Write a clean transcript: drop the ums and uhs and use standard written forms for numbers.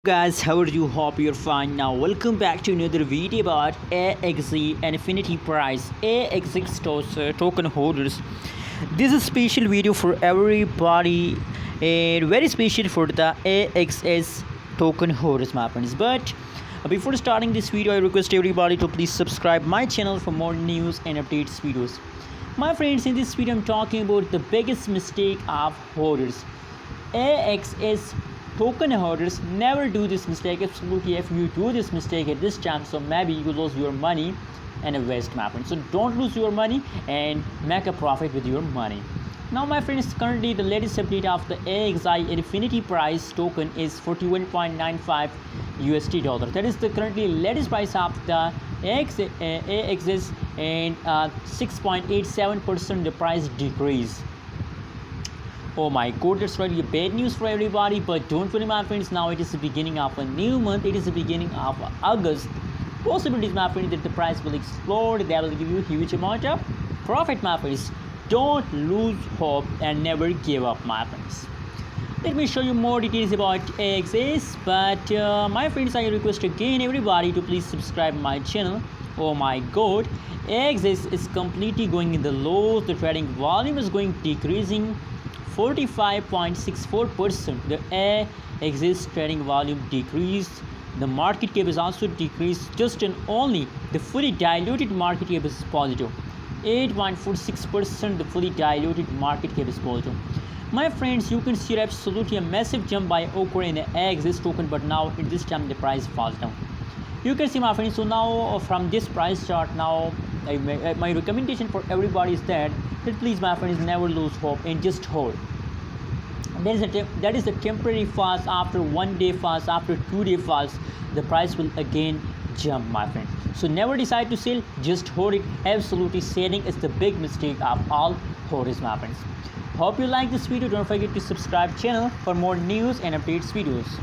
Guys, how are you? Hope you're fine. Now welcome back to another video about AXE and Infinity Prize AXS token holders. This is a special video for everybody and very special for the AXS token holders, my friends. But before starting this video, I request everybody to please subscribe my channel for more news and updates videos. My friends, in this video I'm talking about the biggest mistake of holders. AXS token holders never do this mistake. Absolutely, if you do this mistake at this time, so maybe you lose your money and a waste, my friend. So don't lose your money and make a profit with your money. Now my friends, currently the latest update of the AXI Infinity Price token is 41.95 USD dollar. That is the currently latest price of the AXS, and 6.87% the price decrease. Oh my god, that's really bad news for everybody, but don't worry my friends, now it is the beginning of a new month. It is the beginning of August. Possibilities, my friends, that the price will explode. That will give you a huge amount of profit, my friends. Don't lose hope and never give up, my friends. Let me show you more details about AXS, but my friends, I request again everybody to please subscribe my channel. Oh my god, AXS is completely going in the lows. The trading volume is going decreasing 45.64%. The AXS trading volume decreased. The market cap is also decreased. Just and only the fully diluted market cap is positive. 8.46%. The fully diluted market cap is positive. My friends, you can see absolutely a massive jump by occur in the AXS token, but now at this time the price falls down. You can see, my friends. So now from this price chart, now my recommendation for everybody is that please, my friends, never lose hope and just hold. That is a temporary fast. After 1 day fast, after 2 day fast, the price will again jump, my friend. So never decide to sell, just hold it. Absolutely, selling is the big mistake of all holders, my friends. Hope you like this video. Don't forget to subscribe channel for more news and updates videos.